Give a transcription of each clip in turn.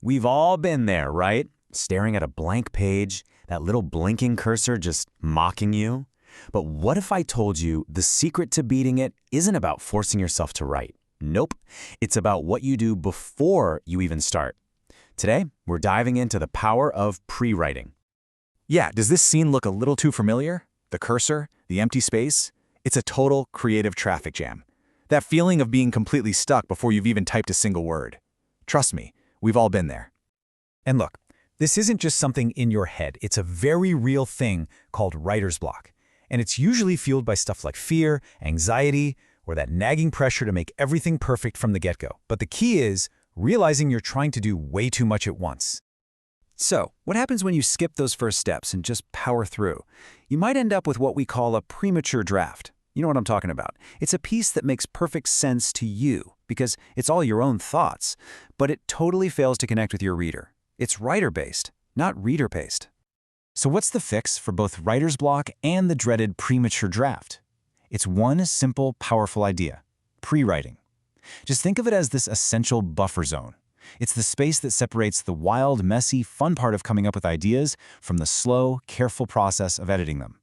We've all been there, right? Staring at a blank page, that little blinking cursor just mocking you. But what if I told you the secret to beating it isn't about forcing yourself to write? Nope. It's about what you do before you even start. Today, we're diving into the power of pre-writing. Yeah, does this scene look a little too familiar? The cursor, the empty space? It's a total creative traffic jam. That feeling of being completely stuck before you've even typed a single word. Trust me, we've all been there. And look, this isn't just something in your head. It's a very real thing called writer's block. And it's usually fueled by stuff like fear, anxiety, or that nagging pressure to make everything perfect from the get-go. But the key is realizing you're trying to do way too much at once. So, what happens when you skip those first steps and just power through? You might end up with what we call a premature draft. You know what I'm talking about. It's a piece that makes perfect sense to you because it's all your own thoughts, but it totally fails to connect with your reader. It's writer-based, not reader-based. So what's the fix for both writer's block and the dreaded premature draft? It's one simple, powerful idea: pre-writing. Just think of it as this essential buffer zone. It's the space that separates the wild, messy, fun part of coming up with ideas from the slow, careful process of editing them.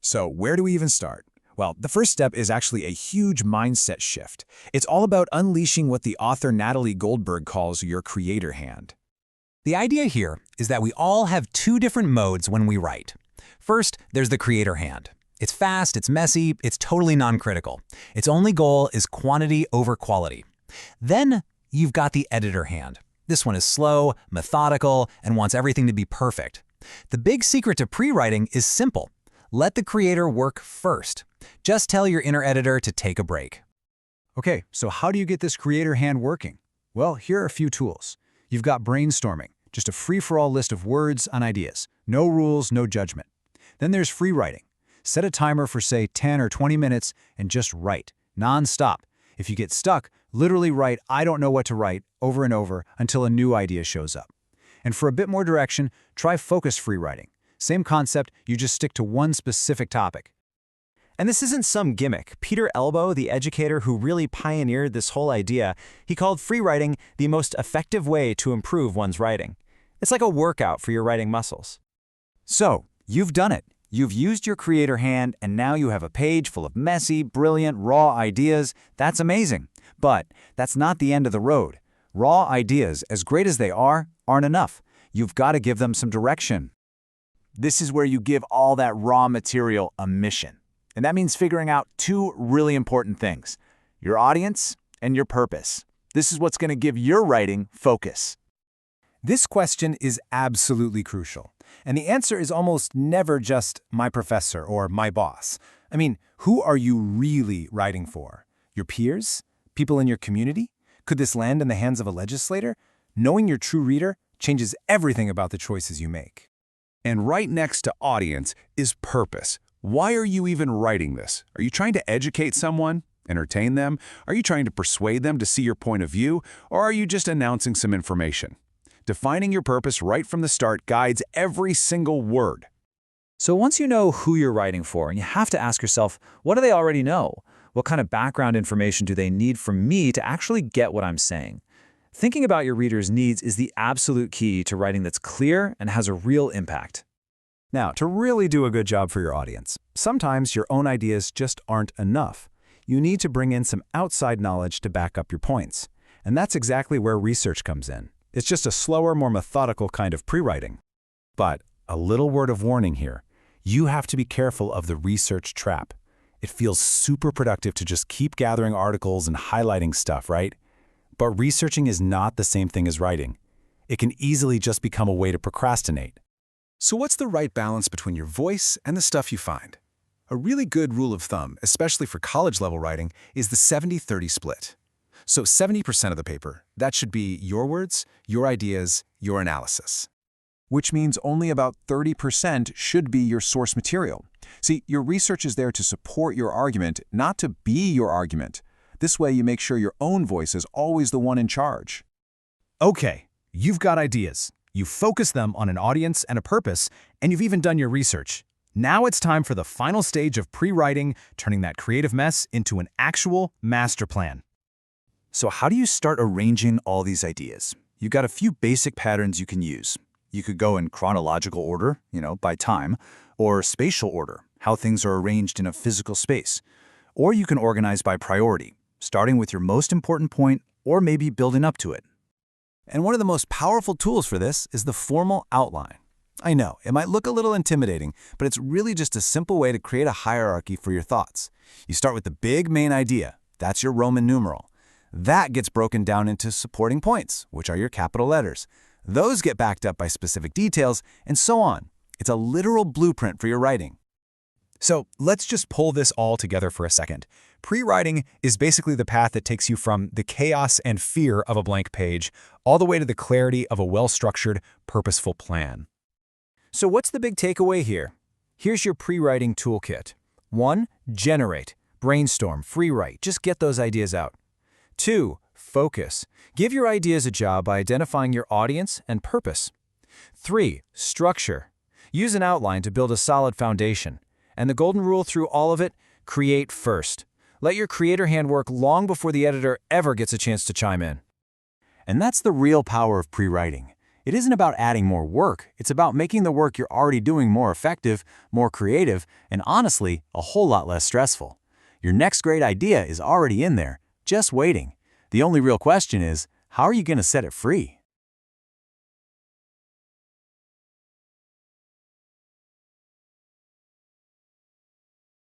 So where do we even start? Well, the first step is actually a huge mindset shift. It's all about unleashing what the author Natalie Goldberg calls your creator hand. The idea here is that we all have two different modes when we write. First, there's the creator hand. It's fast, it's messy, it's totally non-critical. Its only goal is quantity over quality. Then, you've got the editor hand. This one is slow, methodical, and wants everything to be perfect. The big secret to pre-writing is simple. Let the creator work first. Just tell your inner editor to take a break. Okay, so how do you get this creator hand working? Well, here are a few tools. You've got brainstorming, just a free-for-all list of words and ideas. No rules, no judgment. Then there's free writing. Set a timer for, say, 10 or 20 minutes and just write, non-stop. If you get stuck, literally write "I don't know what to write" over and over until a new idea shows up. And for a bit more direction, try focus-free writing. Same concept, you just stick to one specific topic. And this isn't some gimmick. Peter Elbow, the educator who really pioneered this whole idea, he called free writing the most effective way to improve one's writing. It's like a workout for your writing muscles. So, you've done it. You've used your creator hand, and now you have a page full of messy, brilliant, raw ideas. That's amazing. But that's not the end of the road. Raw ideas, as great as they are, aren't enough. You've got to give them some direction. This is where you give all that raw material a mission. And that means figuring out two really important things: your audience and your purpose. This is what's going to give your writing focus. This question is absolutely crucial. And the answer is almost never just "my professor" or "my boss." I mean, who are you really writing for? Your peers? People in your community? Could this land in the hands of a legislator? Knowing your true reader changes everything about the choices you make. And right next to audience is purpose. Why are you even writing this? Are you trying to educate someone? Entertain them? Are you trying to persuade them to see your point of view? Or are you just announcing some information? Defining your purpose right from the start guides every single word. So once you know who you're writing for, and you have to ask yourself, what do they already know? What kind of background information do they need from me to actually get what I'm saying? Thinking about your reader's needs is the absolute key to writing that's clear and has a real impact. Now, to really do a good job for your audience, sometimes your own ideas just aren't enough. You need to bring in some outside knowledge to back up your points. And that's exactly where research comes in. It's just a slower, more methodical kind of pre-writing. But a little word of warning here. You have to be careful of the research trap. It feels super productive to just keep gathering articles and highlighting stuff, right? But researching is not the same thing as writing. It can easily just become a way to procrastinate. So what's the right balance between your voice and the stuff you find? A really good rule of thumb, especially for college-level writing, is the 70-30 split. So 70% of the paper, that should be your words, your ideas, your analysis. Which means only about 30% should be your source material. See, your research is there to support your argument, not to be your argument. This way you make sure your own voice is always the one in charge. Okay, you've got ideas. You focus them on an audience and a purpose, and you've even done your research. Now it's time for the final stage of pre-writing, turning that creative mess into an actual master plan. So how do you start arranging all these ideas? you've got a few basic patterns you can use. You could go in chronological order, by time, or spatial order, how things are arranged in a physical space. Or you can organize by priority, starting with your most important point or maybe building up to it. And one of the most powerful tools for this is the formal outline. I know, it might look a little intimidating, but it's really just a simple way to create a hierarchy for your thoughts. You start with the big main idea. That's your Roman numeral. That gets broken down into supporting points, which are your capital letters. Those get backed up by specific details, and so on. It's a literal blueprint for your writing. So let's just pull this all together for a second. Pre-writing is basically the path that takes you from the chaos and fear of a blank page all the way to the clarity of a well-structured, purposeful plan. So what's the big takeaway here? Here's your pre-writing toolkit. 1. Generate. Brainstorm. Free write. Just get those ideas out. 2. Focus. Give your ideas a job by identifying your audience and purpose. 3. Structure. Use an outline to build a solid foundation. And the golden rule through all of it, create first. Let your creator hand work long before the editor ever gets a chance to chime in. And that's the real power of pre-writing. It isn't about adding more work, it's about making the work you're already doing more effective, more creative, and honestly, a whole lot less stressful. Your next great idea is already in there, just waiting. The only real question is, how are you going to set it free?